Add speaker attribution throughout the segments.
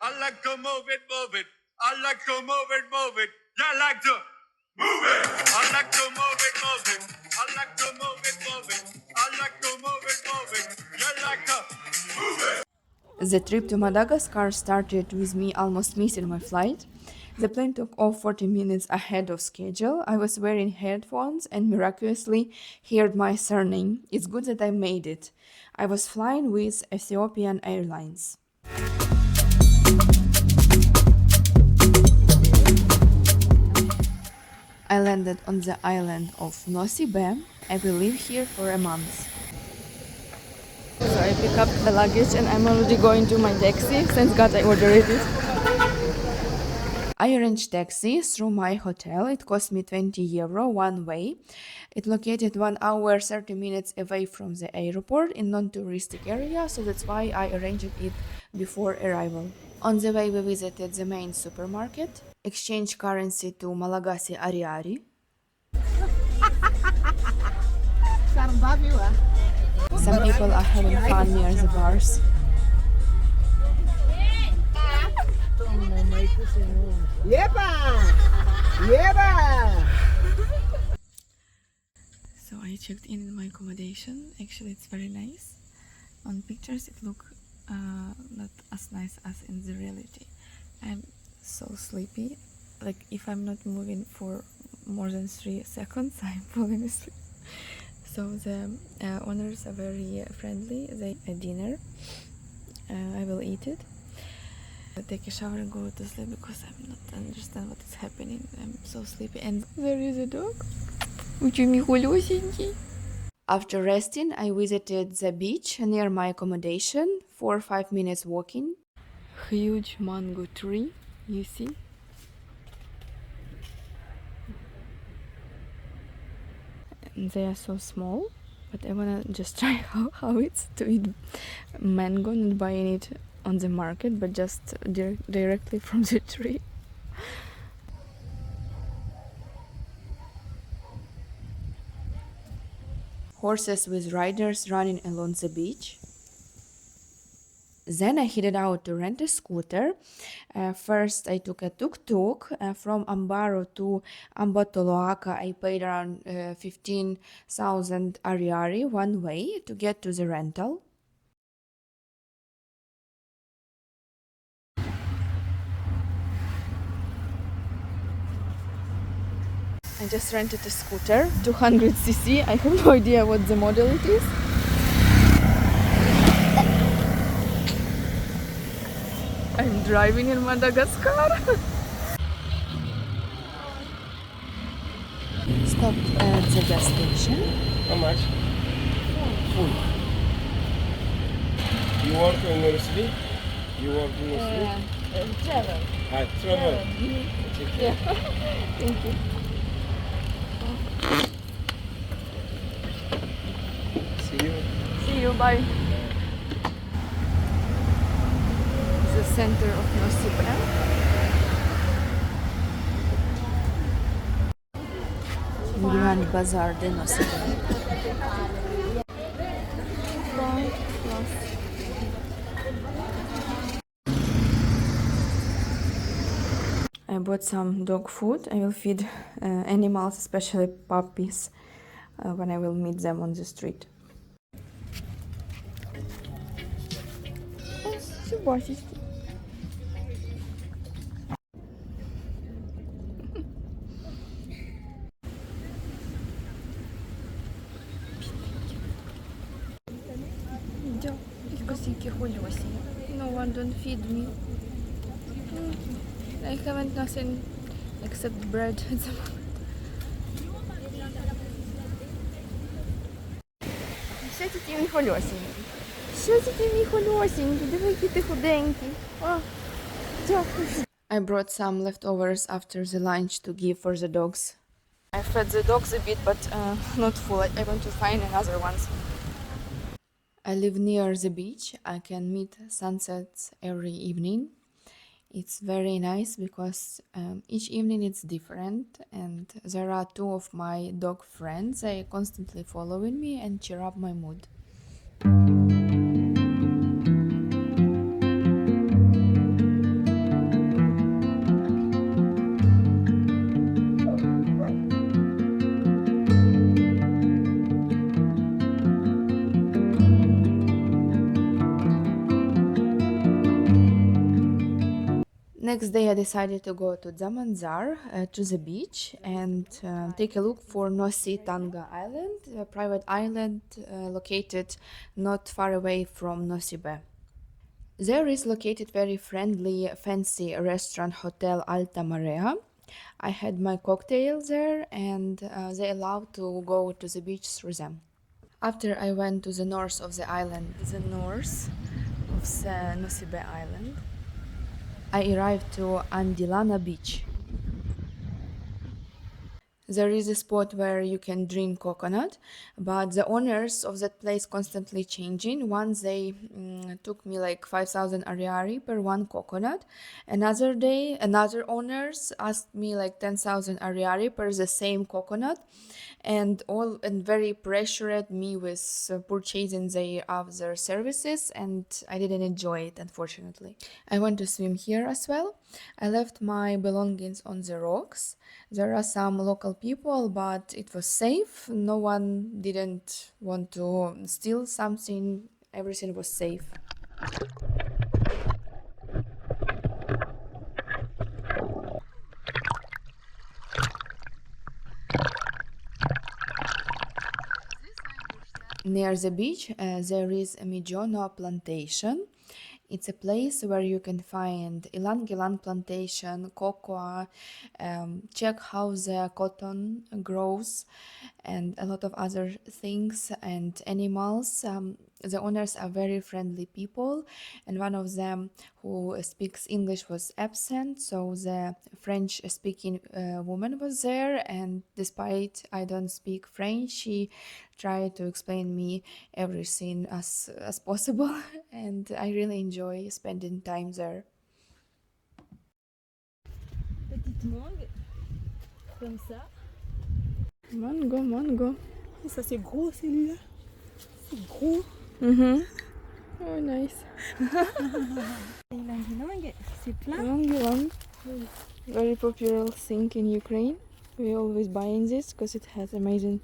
Speaker 1: I like to move it, move it. I like to move it, move it. You like to move it. I like to move it, move it. I like to move it, move it. I like to move it, move it. You like to move it. The trip to Madagascar started with me almost missing my flight. The plane took off 40 minutes ahead of schedule. I was wearing headphones and miraculously heard my surname. It's good that I made it. I was flying with Ethiopian Airlines. I landed on the island of Nosy Be. I will live here for a month. So I pick up the luggage and I'm already going to my taxi. Thanks God I ordered it. I arranged taxi through my hotel. It cost me 20 euro one way. It located 1 hour 30 minutes away from the airport in non-touristic area, so that's why I arranged it before arrival. On the way we visited the main supermarket, exchanged currency to Malagasy Ariari. Some people are having fun near the bars. So I checked in my accommodation. Actually, it's very nice. On pictures, it looks not as nice as in the reality. I'm so sleepy. Like if I'm not moving for more than 3 seconds, I'm falling asleep. So the owners are very friendly. They dinner. I will eat it. I take a shower and go to sleep because I'm not understand what is happening. I'm so sleepy. And there is a dog. After resting, I visited the beach near my accommodation. 4 or 5 minutes walking. Huge mango tree, you see. And they are so small, but I wanna just try how it's to eat mango, not buying it on the market, but just directly from the tree. Horses with riders running along the beach. Then I headed out to rent a scooter. First I took a tuk-tuk from Ambaro to Ambatoloaka. I paid around 15,000 ariari one way to get to the rental. I just rented a scooter, 200cc. I have no idea what the model it is. I'm driving in Madagascar. Stopped at the gas station.
Speaker 2: How much? Full. You work in Nosy Be? You work in Nosy Be?
Speaker 3: Travel.
Speaker 2: Travel.
Speaker 3: Yeah. Thank you.
Speaker 2: See you.
Speaker 3: See you. Bye.
Speaker 1: The center of Nosy Be. Grand Bazaar de Nosy Be. I bought some dog food. I will feed animals, especially puppies, when I will meet them on the street. No one don't feed me. I haven't nothing except bread at the moment.
Speaker 3: Що це ті мій хольосінький? Що це ті мій хольосінький? Диви, який ти худенький. О, дякую.
Speaker 1: I brought some leftovers after the lunch to give for the dogs. I fed the dogs a bit, but not full. I want to find another ones. I live near the beach. I can meet sunsets every evening. It's very nice because each evening it's different, and there are 2 of my dog friends. They constantly following me and cheer up my mood.
Speaker 3: Next day I decided to go to Djamanjary, to the beach, and take a look for Nosy Tanga Island, a private island located not far away from Nosy Be. There is located very friendly, fancy restaurant hotel Alta Marea. I had my cocktail there, and they allowed to go to the beach through them. After I went to the north of the island, the north of the Nosy Be Island, I arrived to Andilana Beach. There is a spot where you can drink coconut, but the owners of that place constantly changing. Once they took me like 5,000 ariary per one coconut. Another day, another owners asked me like 10,000 ariary per the same coconut, and very pressured me with purchasing their services, and I didn't enjoy it, unfortunately. I went to swim here as well. I left my belongings on the rocks. There are some local people, but it was safe. No one didn't want to steal something. Everything was safe. Near the beach, there is a Mijono plantation. It's a place where you can find Ilang Iland plantation, cocoa, check how the cotton grows, and a lot of other things and animals. The owners are very friendly people, and one of them who speaks English was absent, so the French speaking woman was there, and despite I don't speak French, she tried to explain me everything as possible, and I really enjoy spending time there.
Speaker 4: Petite mangue, comme ça.
Speaker 3: Mango, mango.
Speaker 4: Et ça c'est gros celui-là. C'est gros.
Speaker 3: Mm-hmm. Oh, nice.
Speaker 4: Ilang Iland, c'est plein.
Speaker 3: Ilang Iland. Very popular thing in Ukraine. We always buying this because it has amazing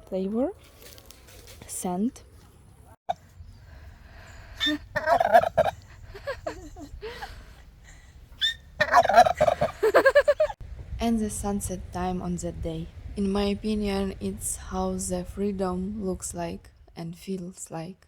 Speaker 3: flavor, scent. And the sunset time on that day. In my opinion, it's how the freedom looks like and feels like.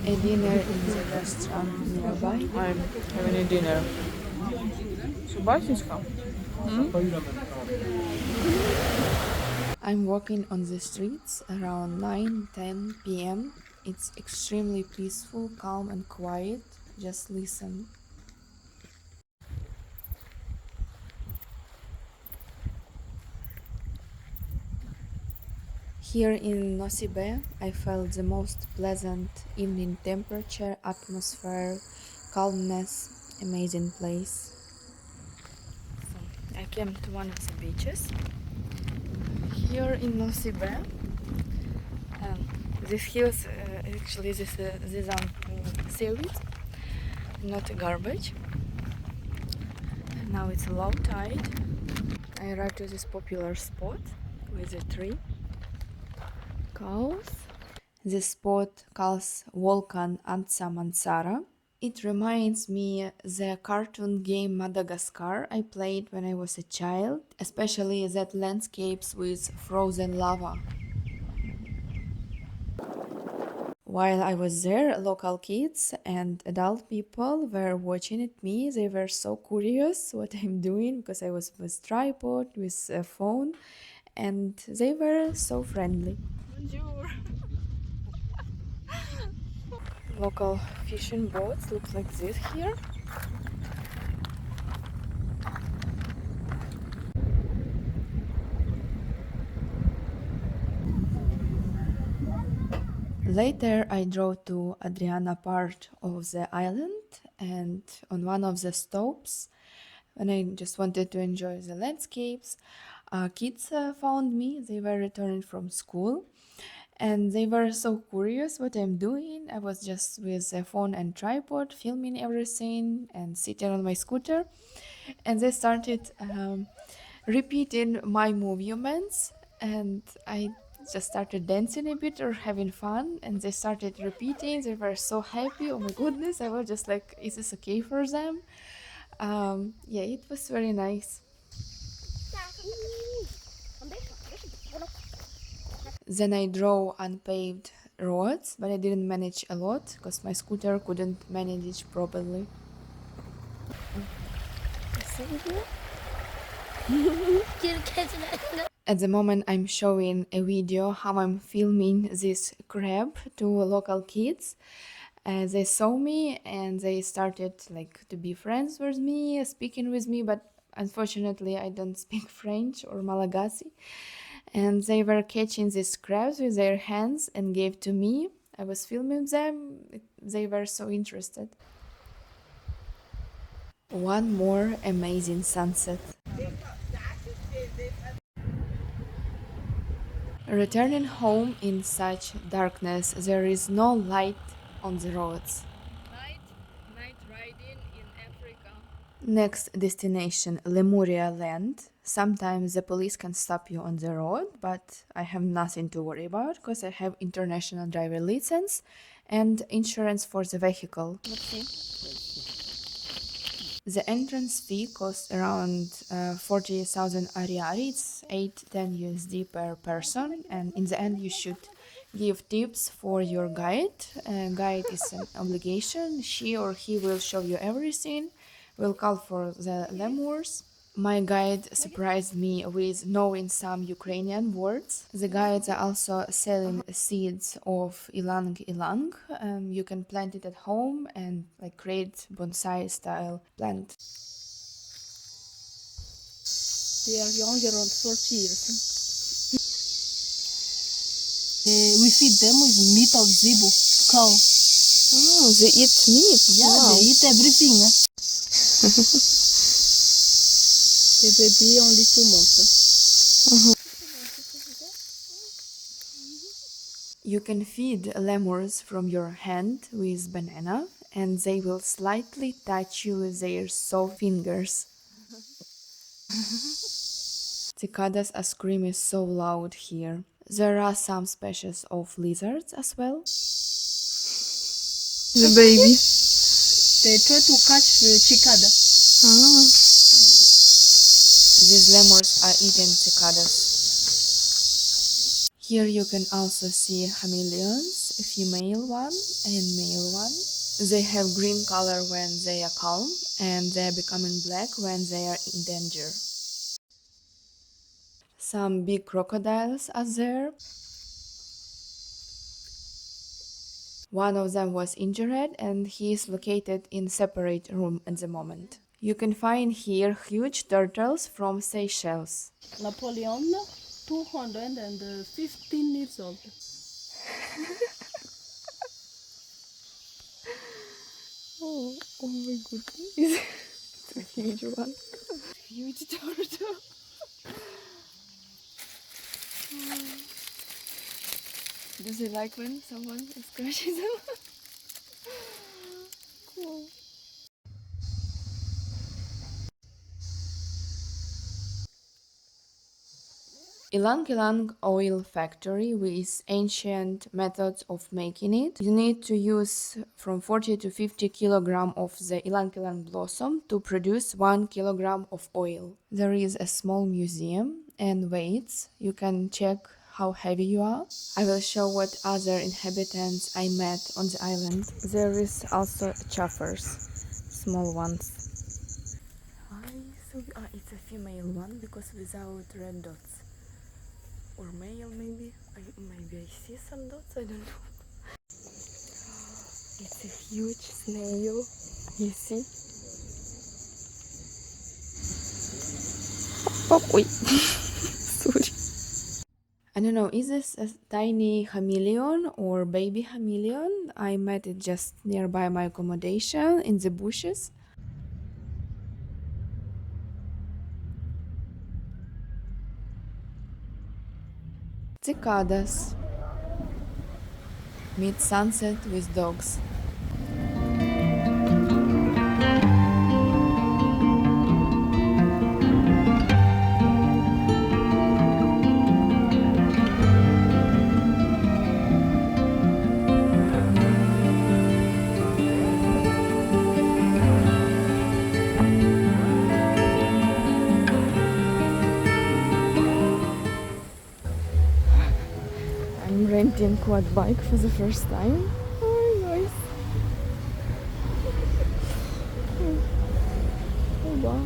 Speaker 3: A dinner in the restaurant nearby.
Speaker 2: I'm having a dinner. Собачечка?
Speaker 3: I'm walking on the streets around 9-10 p.m. It's extremely peaceful, calm and quiet. Just listen. Here in Nosy Be, I felt the most pleasant evening temperature, atmosphere, calmness, amazing place. So I came to one of the beaches here in Nosy Be. These hills, actually, these are seaweed, not garbage. Now it's low tide. I arrived to this popular spot with a tree. Cows. This spot calls Volcan Antsamantsara. It reminds me the cartoon game Madagascar I played when I was a child, especially that landscapes with frozen lava. While I was there, local kids and adult people were watching at me. They were so curious what I'm doing because I was with tripod, with a phone, and they were so friendly.
Speaker 4: Bonjour.
Speaker 3: Local fishing boats look like this here. Later I drove to Adriana part of the island, and on one of the stops when I just wanted to enjoy the landscapes. Kids found me. They were returning from school and they were so curious what I'm doing. I was just with a phone and tripod filming everything and sitting on my scooter, and they started repeating my movements, and I just started dancing a bit or having fun, and they started repeating. They were so happy. Oh my goodness, I was just like, is this okay for them? Yeah, it was very nice. Then I drove unpaved roads, but I didn't manage a lot because my scooter couldn't manage it properly. At the moment, I'm showing a video how I'm filming this crab to local kids. They saw me and they started like to be friends with me, speaking with me, but unfortunately, I don't speak French or Malagasy. And they were catching these crabs with their hands and gave to me. I was filming them. They were so interested. One more amazing sunset. Returning home in such darkness, there is no light on the roads. Night riding in Africa. Next destination, Lemuria Land. Sometimes the police can stop you on the road, but I have nothing to worry about because I have international driver license and insurance for the vehicle. Let's see. The entrance fee costs around 40,000 Ariari. It's 8-10 USD per person, and in the end, you should give tips for your guide. Guide is an obligation. She or he will show you everything. Will call for the lemurs. My guide surprised me with knowing some Ukrainian words. The guides are also selling seeds of Ilang Iland. You can plant it at home and like create bonsai style plant.
Speaker 4: They are young, around 40 years. We feed them with meat of zebu, cow.
Speaker 3: Oh, they eat meat.
Speaker 4: Yeah,
Speaker 3: Wow.
Speaker 4: they eat everything. The baby only 2 months.
Speaker 3: You can feed lemurs from your hand with banana, and they will slightly touch you with their soft fingers. Cicadas are screaming so loud here. There are some species of lizards as well. The baby.
Speaker 4: They try to catch cicada.
Speaker 3: These lemurs are eating cicadas. Here you can also see chameleons, a female one and male one. They have green color when they are calm, and they are becoming black when they are in danger. Some big crocodiles are there. One of them was injured and he is located in separate room at the moment. You can find here huge turtles from Seychelles.
Speaker 4: Napoleon, 215 years old.
Speaker 3: Oh my goodness. It's a huge one. Huge turtle. Do they like when someone scratches them? Cool. Ilang Iland oil factory with ancient methods of making it. You need to use from 40 to 50 kilogram of the Ilang Iland blossom to produce 1 kilogram of oil. There is a small museum and weights. You can check how heavy you are. I will show what other inhabitants I met on the island. There is also choppers, small ones. It's a female one because without red dots. Or male maybe. Maybe I see some dots, I don't know. It's a huge snail. You see? Oh, wait. Sorry. I don't know, is this a tiny chameleon or baby chameleon? I met it just nearby my accommodation in the bushes. Cicadas. Meet sunset with dogs. I'm renting quad bike for the first time. Oh, nice. Oh, wow.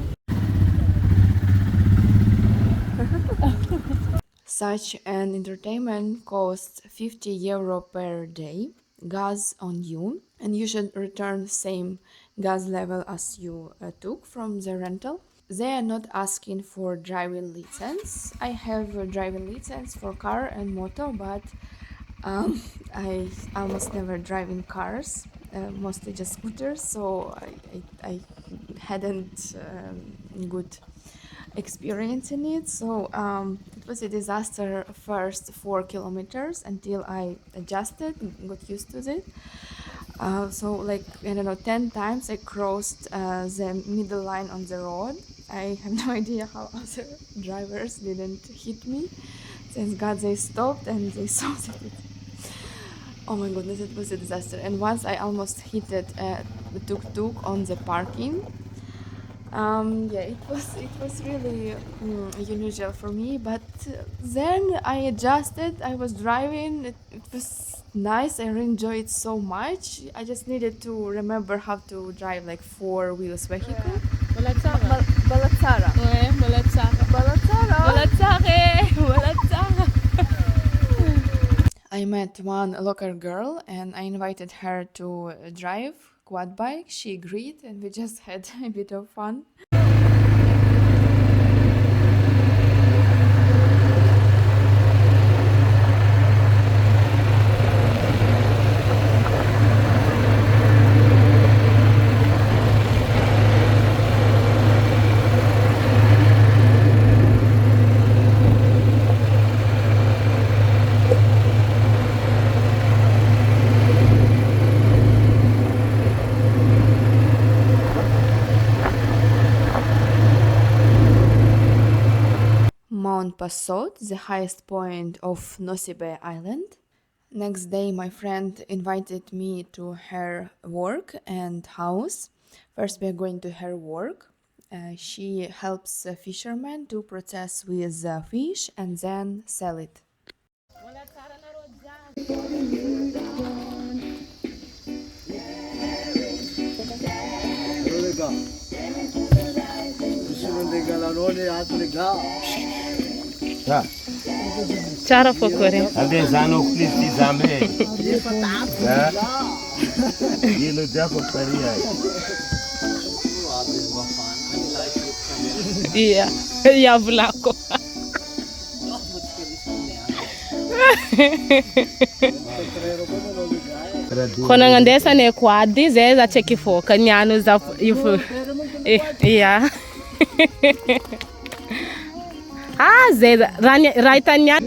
Speaker 3: Such an entertainment costs 50 euro per day, gas on you, and you should return same gas level as you took from the rental. They are not asking for driving license. I have a driving license for car and motor, but I almost never drive in cars, mostly just scooters, so I hadn't good experience in it. So it was a disaster first 4 kilometers until I adjusted, got used to it. So like I don't know, 10 times I crossed the middle line on the road. I have no idea how other drivers didn't hit me. Thank God they stopped and they saw that it. Oh my goodness, it was a disaster. And once I almost hit it, the tuk-tuk on the parking. Yeah, it was really unusual for me. But then I adjusted. I was driving. It was nice. I really enjoyed it so much. I just needed to remember how to drive like four wheels vehicle.
Speaker 5: Malatsara.
Speaker 3: Balatsara.
Speaker 5: Ouais, Malatsara.
Speaker 3: Balatsara.
Speaker 5: Malatsara.
Speaker 3: I met one local girl and I invited her to drive quad bike. She agreed and we just had a bit of fun. Mount Passot, the highest point of Nosy Be Island. Next day, my friend invited me to her work and house. First, we are going to her work. She helps fishermen to process with fish and then sell it.
Speaker 5: Cara focore.
Speaker 2: Adesano Cristi Zambe. Ilo Jacob Paria.
Speaker 5: Iya, ya vlako. Kona ngandesa ne kwadi zeza cheki fo kanyano za ifu. Iya. Ah, zeza raita nya.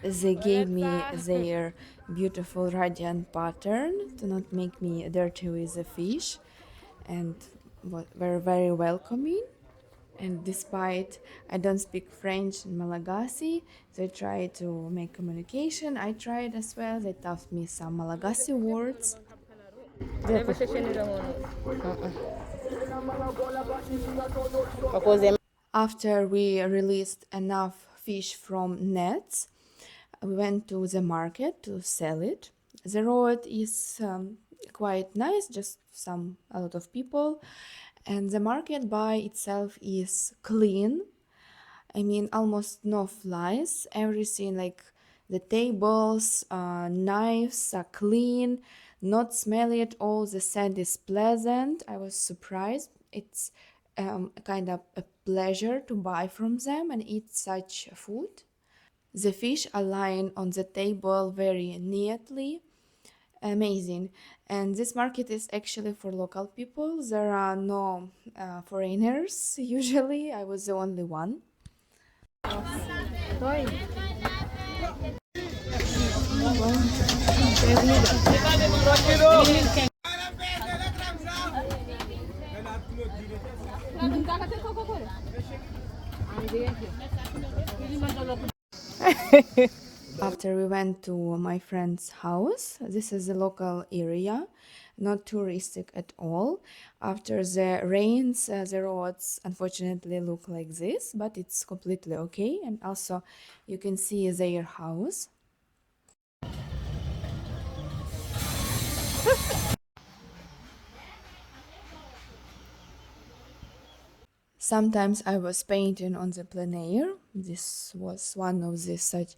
Speaker 3: They gave me their beautiful radiant pattern to not make me dirty with the fish and were very welcoming. And despite I don't speak French and Malagasy, they tried to make communication. I tried as well. They taught me some Malagasy words. After we released enough fish from nets, we went to the market to sell it. The road is quite nice, just a lot of people, and the market by itself is clean. I mean, almost no flies. Everything like the tables, knives are clean, not smelly at all. The scent is pleasant. I was surprised. It's kind of a pleasure to buy from them and eat such food. The fish are lying on the table very neatly. Amazing. And this market is actually for local people. There are no foreigners usually. I was the only one. After we went to my friend's house, this is the local area, not touristic at all. After the rains, the roads unfortunately look like this, but it's completely okay. And also you can see their house. Sometimes I was painting on the plein air. This was one of these such.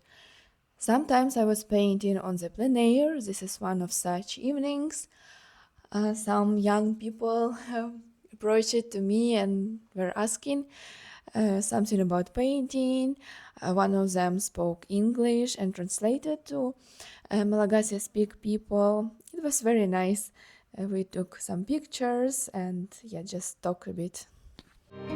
Speaker 3: Sometimes I was painting on the plein air. This is one of such evenings. Some young people approached to me and were asking something about painting. One of them spoke English and translated to Malagasy speak people. It was very nice. We took some pictures and yeah, just talked a bit. I'm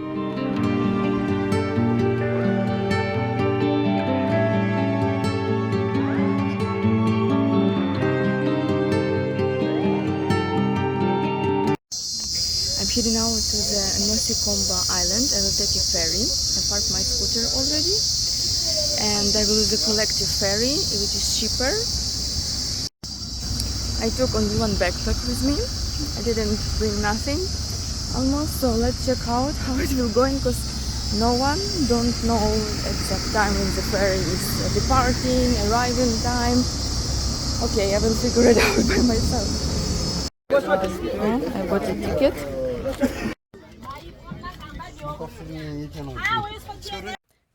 Speaker 3: heading out to the Nosy Komba island. I will take a ferry. I parked my scooter already. And I will use the collective ferry, which is cheaper. I took only one backpack with me. I didn't bring nothing almost. So let's check out how it will go, because no one don't know exact time when the ferry is departing, arriving time. Okay, I will figure it out by myself. I bought a ticket.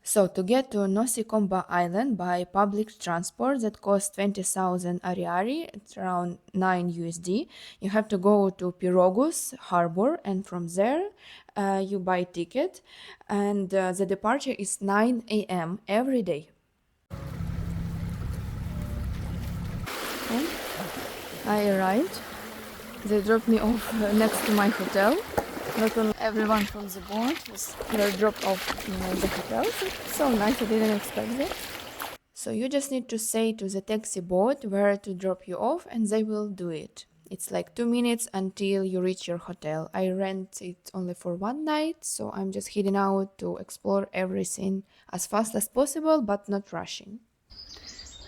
Speaker 3: So to get to Nosy Komba Island by public transport that costs 20,000 ariary, it's around 9 USD, you have to go to Pirogus harbor, and from there you buy ticket, and the departure is 9 a.m. every day. And I arrived. They dropped me off next to my hotel. Not only everyone from the boat were dropped off in the hotel. It's so nice, I didn't expect that. So you just need to say to the taxi boat where to drop you off, and they will do it. It's like 2 minutes until you reach your hotel. I rent it only for one night, so I'm just heading out to explore everything as fast as possible, but not rushing.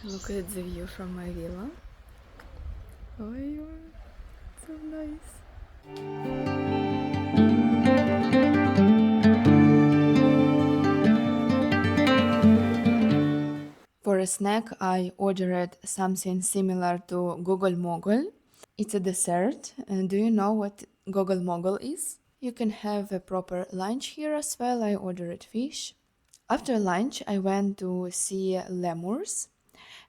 Speaker 3: Look at the view from my villa. Oh, so nice. For a snack, I ordered something similar to Gogol Mogol. It's a dessert. Do you know what Gogol Mogol is? You can have a proper lunch here as well. I ordered fish. After lunch, I went to see lemurs.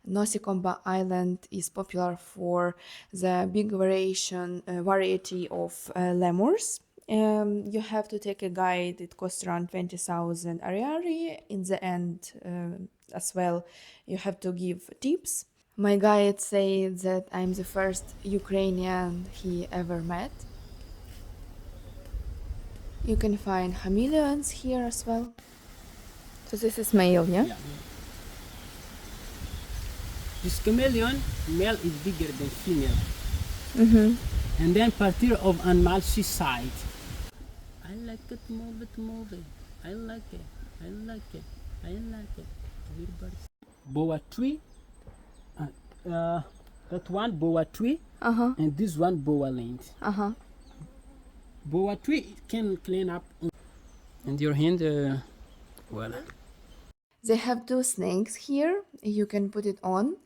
Speaker 3: Nosy Komba Island is popular for the big variety of lemurs. You have to take a guide. It costs around 20,000 ariary. In the end, as well, you have to give tips. My guide said that I'm the first Ukrainian he ever met. You can find chameleons here as well. So this is male, yeah?
Speaker 6: Yeah. This chameleon, male is bigger than female.
Speaker 3: Mm-hmm.
Speaker 6: And then partir of animal side. I like it, move it, move it. I like it, I like it, I like it. Boa tree, that one boa tree,
Speaker 3: Uh-huh.
Speaker 6: and this one boa land.
Speaker 3: Uh-huh.
Speaker 6: Boa tree can clean up. And your hand, well.
Speaker 3: They have two snakes here. You can put it on.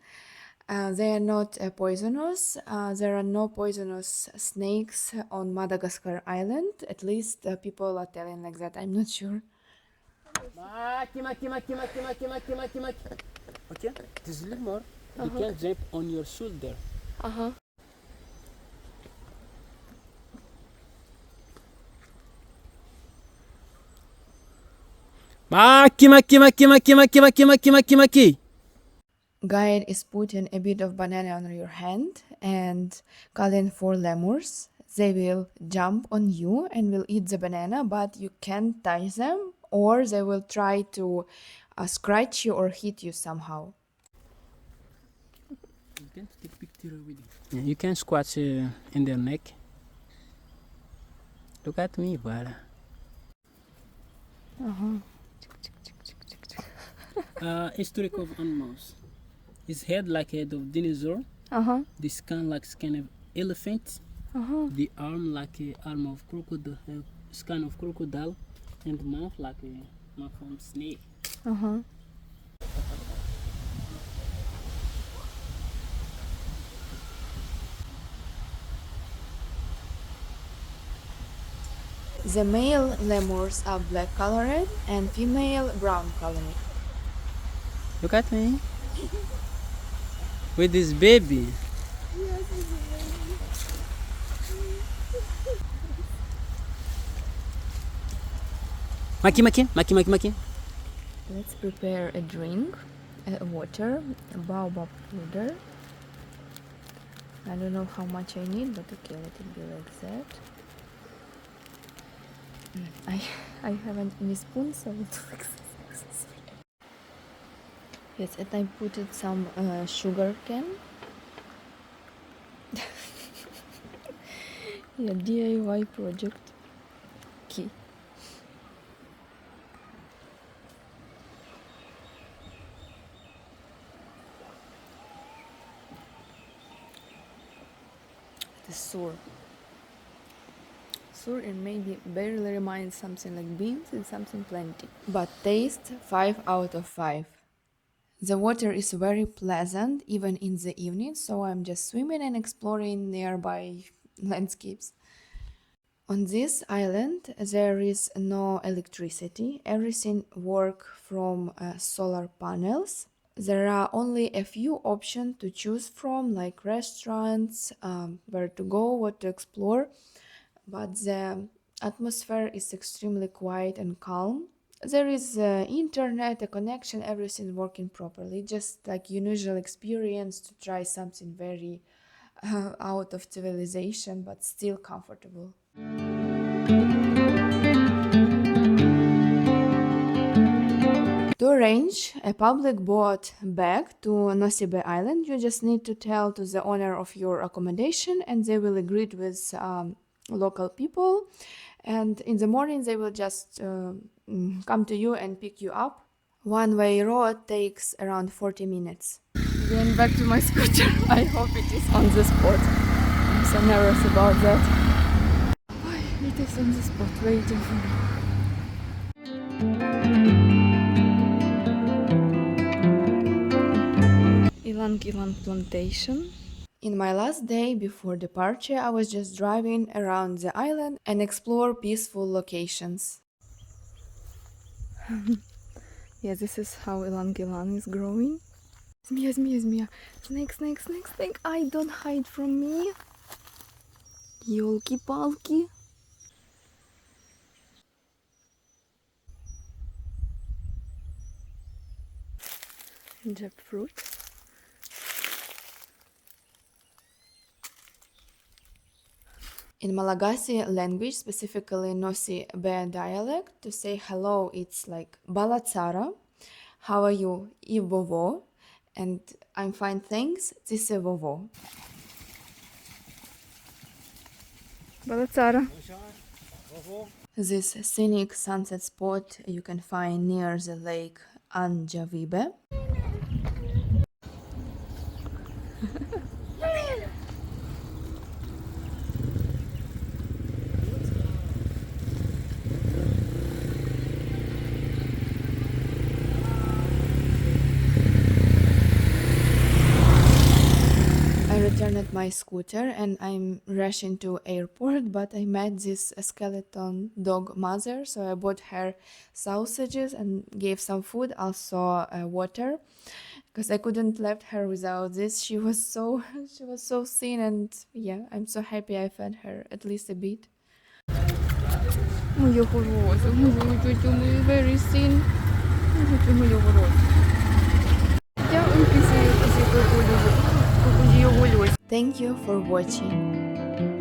Speaker 3: They are not poisonous. There are no poisonous snakes on Madagascar island. At least people are telling like that. I'm not sure.
Speaker 6: Okay, this little more. You can jump on your shoulder.
Speaker 3: Uh-huh.
Speaker 6: Maki, maki, maki, maki, maki, maki, maki, maki, maki.
Speaker 3: Guide is putting a bit of banana on your hand and calling for lemurs. They will jump on you and will eat the banana, but you can't touch them, or they will try to scratch you or hit you somehow.
Speaker 6: You can take picture with it. Yeah, you can scratch in their neck. Look at me, Vala. History of animals. His head like head of dinosaur. The skin like skin of elephant. The arm like a arm of crocodile, skin of crocodile, and the mouth like a mouth from snake.
Speaker 3: The male lemurs are black colored and female brown colored.
Speaker 6: Look at me. With this baby. Maki, maki, maki, maki, maki.
Speaker 3: Let's prepare a drink, water, a baobab powder. I don't know how much I need, but okay, let it be like that. I haven't any spoon, so it's like this. Yes, and I put it some sugar cane. Yeah, DIY project. Key. It is sour. Sour and maybe barely reminds something like beans and something plenty. But taste 5 out of 5. The water is very pleasant even in the evening, so I'm just swimming and exploring nearby landscapes. On this island there is no electricity. Everything works from solar panels. There are only a few options to choose from, like restaurants, where to go, what to explore, but the atmosphere is extremely quiet and calm. There is internet, a connection, everything working properly, just like unusual experience to try something very out of civilization, but still comfortable. To arrange a public boat back to Nosy Be Island, you just need to tell to the owner of your accommodation, and they will agree with local people. And in the morning, they will just come to you and pick you up. One-way road takes around 40 minutes. Going back to my scooter. I hope it is on the spot. I'm so nervous about that. It is on the spot, waiting for me. Ilang Iland plantation. In my last day before departure, I was just driving around the island and explore peaceful locations. Yeah, this is how Ilang Iland is growing. Змея, змея, змея. Snake, snake, snake, snake. I don't hide from me. Ёлки-палки. Jackfruit. In Malagasy language, specifically Nosy Be dialect, to say hello, it's like Balatsara. How are you? Ivovo. And I'm fine, thanks. Tsisevovo. Balatsara. This scenic sunset spot you can find near the lake Anjavibe. Returned my scooter and I'm rushing to airport, but I met this skeleton dog mother, so I bought her sausages and gave some food, also water, because I couldn't left her without this. She was so thin, and yeah, I'm so happy I fed her at least a bit. Моя хороша, very thin. Thank you for watching.